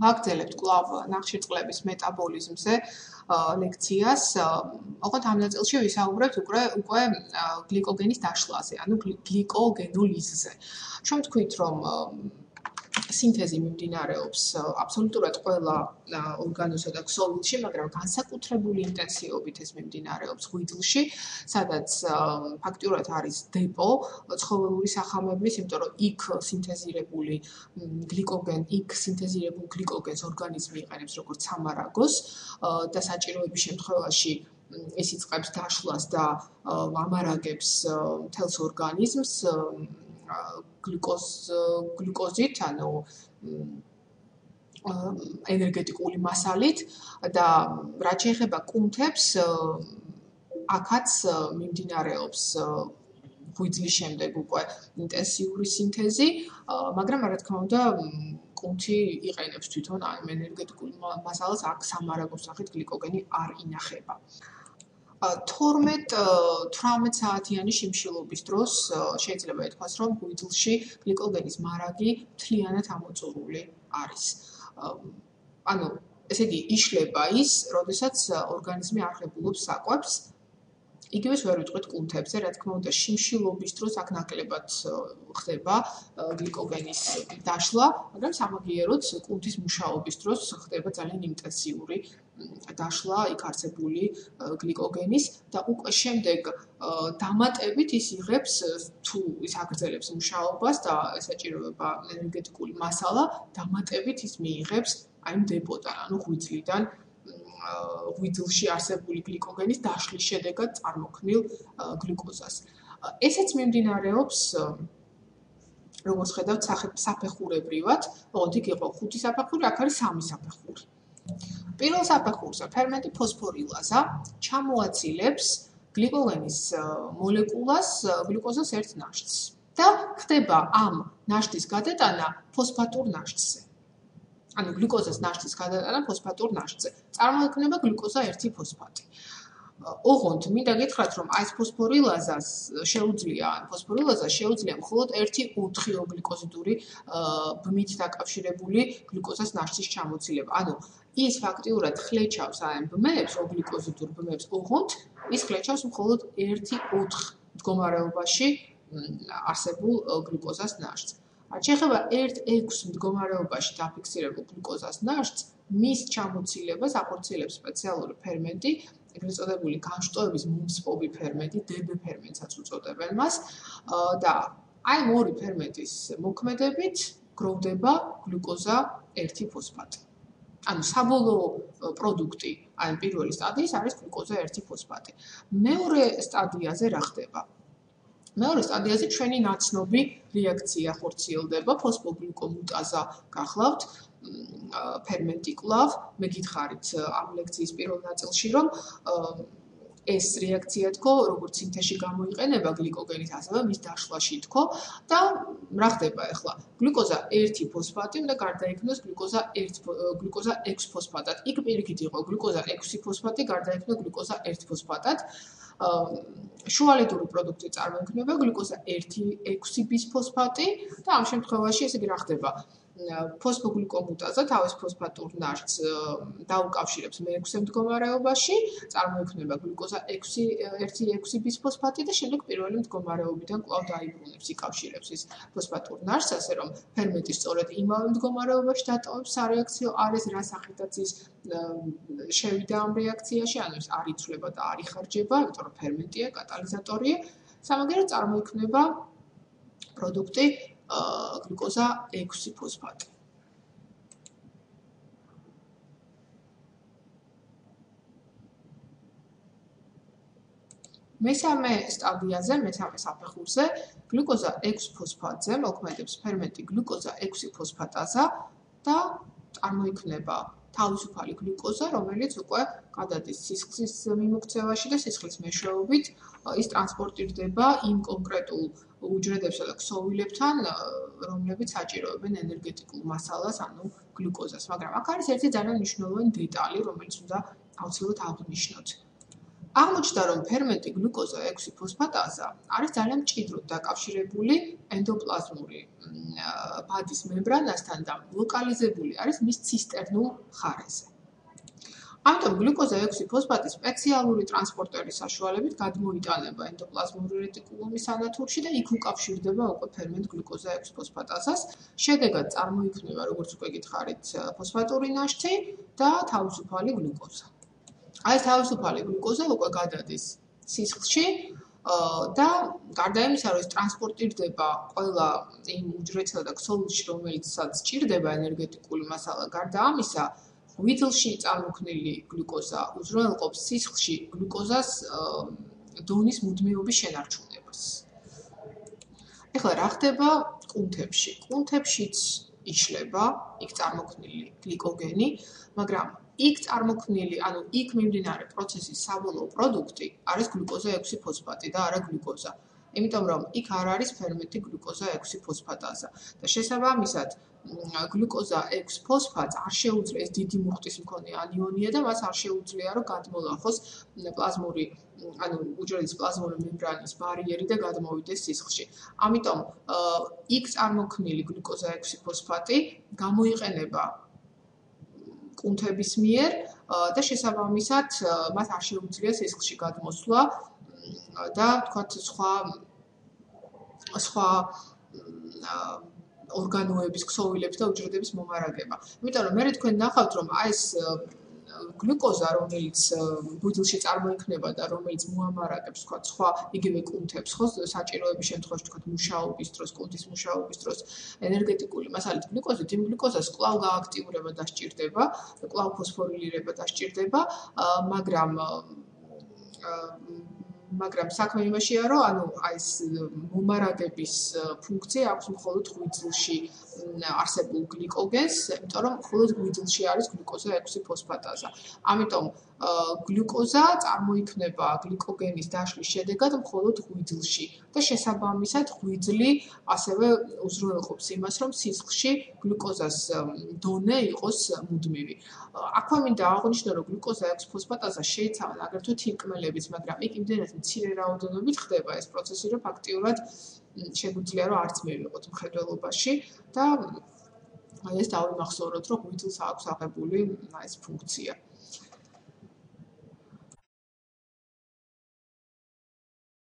ვაგრძელებთ კვლავ ნახშირწყლების მეტაბოლიზმზე ლექციას. ოღონდ ამ ნაწილში ვისაუბრებთ უკვე გლიკოგენის დაშლაზე, ანუ გლიკოგენოლიზზე. ჩვენ ვთქვით, რომ სინთეზი მიმდინარეობს აბსოლუტურად ყველა ორგანოსა და ქსოვილში, მაგრამ განსაკუთრებული ინტენსივობით ეს მიმდინარეობს ღვიძლში, სადაც ფაქტიურად არის დეპო ცხოველური სახამებლის, იმიტომ რომ იქ სინთეზირებული გლიკოგენს ორგანიზმი იყენებს როგორც სამარაგოს და საჭიროების შემთხვევაში ის იწყებს დაშლას და ამარაგებს მთელს ორგანიზმს გლიკოზით, ანუ ენერგეტიკული მასალით და რაც შეეხება კუნთებს, აქაც მიმდინარეობს ღვიძლის შემდეგ უკვე ინტენსიური სინთეზი, მაგრამ რა თქმა უნდა, კუნთი იყენებს თვითონ ამ ენერგეტიკულ მასალას, აქ სამარაგოს სახით გლიკოგენი არ ინახება. 12-18 საათიანი შიმშილობის დროს შეიძლება ითქვას, რომ ღვიძლში გლიკოგენის მარაგი მთლიანად ამოწურული არის. ანუ, ესე იგი, იშლება ის, როდესაც ორგანიზმი არ ღებულობს საკვებს. იგივეს ვერ ვიტყვით კუნთებზე, რა თქმა უნდა, შიმშილობის დროს აქ ნაკლებად ხდება გლიკოგენის დაშლა, მაგრამ სამაგიეროდ კუნთის მუშაობის დროს ხდება ძალიან ინტენსიური დაშლა იქ არსებული გლიკოგენის და უკვე შემდეგ დამატებით ის იღებს, თუ ის აგრძელებს მუშაობას და ესაჭიროება ენერგეტიკული მასალა, დამატებით ის მიიღებს აი დეპოდან, ანუ ღვიძლიდან ღვიძლში არსებული გლიკოგენის დაშლის შედეგად წარმოქმნილ გლიკოზას. ესეც მიმდინარეობს, როგორც ხედავთ, საფეხურებრივად, ოღონდ იქ იყო 5 საფეხური, აქ არის 3 საფეხური. პირველ საფეხურზე ფერმენტი ფოსფორილაზა ჩამოაცილებს გლიკოგენის მოლეკულას გლუკოზას ერთ ნაშთს და ხდება ამ ნაშთის გადატანა ფოსფატურ ნაშთზე. ანუ გლუკოზას ნაშთის გადატანა ფოსფატურ ნაშთზე. წარმოიქმნება გლუკოზა 1 ფოსფატი. ოღონდ მინდა გითხრათ, რომ აი ეს ფოსფორილაზას შეუძლია მხოლოდ 1-4 გლიკოზიდური ბმით დაკავშირებული გლუკოზას ნაშთის ჩამოცილება. ანუ ის ფაქტიურად ხლეჩავს აი ამ ბმებს, გლიკოზიდურ ბმებს, ოღონდ ის ხლეჩავს მხოლოდ 1-4 მდგომარეობაში არსებულ გლუკოზას ნაშთს. შეეხება 1-6 მდგომარეობაში დაფიქსირებულ გლუკოზას ნაშთს, მის ჩამოცილებას ახორციელებს სპეციალური ფერმენტი, ეგრეთ წოდებული განშტოების მომსპობი ფერმენტი, DB ფერმენტსაც უწოდებენ მას და აი ამ ორი ფერმენტის მოქმედებით გროვდება გლუკოზა 1 ფოსფატი. ანუ საბოლოო პროდუქტი აი პირველი სტადიის არის გლუკოზა 1 ფოსფატი. მეორე სტადიაზე რა ხდება? მეორე სტადიაზე ჩვენი ნაცნობი რეაქცია ხორციელდება, ფოსფოგლიკომუტაზა გახლავთ, ფერმენტი კვლავ, მე გითხარით ამ ლექციის პირველ ნაწილში, რომ ეს რეაქცია თქო, როგორც სინთეზში გამოიყენება გლიკოგენის, ასევე მის დაშლაში თქო და რა ხდება ახლა? გლუკოზა 1 ფოსფატი უნდა გარდაიქმნოს გლუკოზა 6 ფოსფატად. იქ პირიქით იყო გლუკოზა 6 ფოსფატი გარდაიქმნა გლუკოზა 1 ფოსფატად. შუალედური პროდუქტი წარმოიქმნება გლუკოზა 1-6 ბისფოსფატი და ამ შემთხვევაში ესე იგი რა ხდება? ფოსფოგლიკომუტაზა თავის ფოსფატურ ნაშთს დაუკავშირებს მე-6 მდგომარეობაში, წარმოიქმნება გლუკოზა 1-6 ბისფოსფატი და შემდეგ პირველი მდგომარეობიდან კვლავ დაიბრუნებს, იკავშირებს ის ფოსფატურ ნაშთს, ასე რომ ფერმენტი სწორედ იმავე მდგომარეობაში დატოვებს სარეაქციო არეს, რა სახითაც ის შევიდა ამ რეაქციაში, ანუ ის არ იცვლება და არ იხარჯება, იმიტომ რომ ფერმენტია, კატალიზატორია, სამაგიეროდ წარმოიქმნება პროდუქტი გლუკოზა 6 ფოსფატი. მესამე სტადიაზე, მესამე საფეხურზე, გლუკოზა 6 ფოსფატზე მოქმედებს ფერმენტი გლუკოზა 6 ფოსფატაზა და წარმოიქმნება თავისუფალი გლუკოზა, რომელიც უკვე გადადის სისხლის მიმოქცევაში და სისხლის მეშვეობით ის ტრანსპორტირდება იმ კონკრეტულ უჯრედებსა და ქსოვილებთან, რომლებიც საჭიროებენ ენერგეტიკულ მასალას, ანუ გლუკოზას. მაგრამ აქ არის ერთი ძალიან მნიშვნელოვანი დეტალი, რომელიც უნდა ავცილოთ აღვნიშნოთ. აღმოჩნდა, რომ ფერმენტი გლუკოზა 6 ფოსფატაზა არის ძალიან მჭიდროდ დაკავშირებული ენდოპლაზმური ბადის მემბრანასთან და ლოკალიზებული არის მის ცისტერნულ მხარეზე. ამიტომ გლუკოზა 6 ფოსფატი სპეციალური ტრანსპორტერის საშუალებით გადმოიტანება ენდოპლაზმური რეტიკულუმის ანათურში და იქ უკავშირდება უკვე ფერმენტ გლუკოზა 6 ფოსფატაზას. შედეგად წარმოიქმნება, როგორც უკვე გითხარით, ფოსფატური ნაშთი და თავისუფალი გლუკოზა. აი ეს თავისუფალი გლუკოზა უკვე გადადის სისხლში და გარდა იმისა, რომ ეს ტრანსპორტირდება ყველა იმ უჯრედსა და ქსოვილში, რომელიცაც სჭირდება ენერგეტიკული მასალა, გარდა ამისა, ღვიძლში წარმოქმნილი გლუკოზა უზრუნველყოფს სისხლში გლუკოზას დონის მუდმივობის შენარჩუნებას. ეხლა რა ხდება კუნთებში? კუნთებშიც იშლება იქ წარმოქმნილი გლიკოგენი, მაგრამ იქ წარმოქმნილი, ანუ იქ მიმდინარე პროცესის საბოლოო პროდუქტი არის გლუკოზა 6 ფოსფატი და არა გლუკოზა. იმიტომ რომ იქ არ არის ფერმენტი გლუკოზა 6 ფოსფატაზა და შესაბამისად გლუკოზა 6 ფოსფატს არ შეუძლია, ეს დიდი მუხტის მქონე ანიონია და მას არ შეუძლია, რომ გადმოლახოს პლაზმური, ანუ უჯრედის პლაზმური მემბრანის ბარიერი და გადმოვიდეს სისხლში. ამიტომ იქ წარმოქმნილი გლუკოზა 6 ფოსფატი გამოიყენება კუნთების მიერ და შესაბამისად მას არ შეუძლია სისხლში გადმოსვლა და თქვათ სხვა ორგანოების, ქსოვილების და უჯრედების მომარაგება. იმიტომ რომ მე თქვენ ნახავთ, რომ აი ეს გლუკოზა, რომელიც ღვიძლში წარმოიქმნება და რომელიც მოამარაგებს, თქვათ, სხვა იგივე კუნთებს, ხო, საჭიროების შემთხვევაში, თქვათ, მუშაობის დროს, კუნთის მუშაობის დროს, ენერგეტიკული მასალით გლუკოზით, იმ გლუკოზას კვლავ გააქტიურება დასჭირდება, კვლავ ფოსფორილირება დასჭირდება, მაგრამ საქმე იმაშია, რომ ანუ აი ეს მომარაგების ფუნქცია აქვს მხოლოდ ღვიძლში არსებულ გლიკოგენს, იმიტომ რომ მხოლოდ ღვიძლში არის გლუკოზა 6 ფოსფატაზა. ამიტომ გლუკოზა წარმოიქმნება გლიკოგენის დაშლის შედეგად მხოლოდ ღვიძლში და შესაბამისად ღვიძლი ასევე უზრუნველყოფს იმას, რომ სისხლში გლუკოზას დონე იყოს მუდმივი. აქვე მინდა აღვნიშნო, რომ გლუკოზა 6 ფოსფატაზა შეიცავენ აგრეთვე თირკმელებით, მაგრამ იქ იმდენად მცირე რაოდენობით ხდება ეს პროცესი, რომ ფაქტიურად შეგვიძლია, რომ არც მივიღოთ მხედველობაში და ეს დავიმახსოვროთ, რომ ღვიძლს აქვს აღებული ეს ფუნქცია.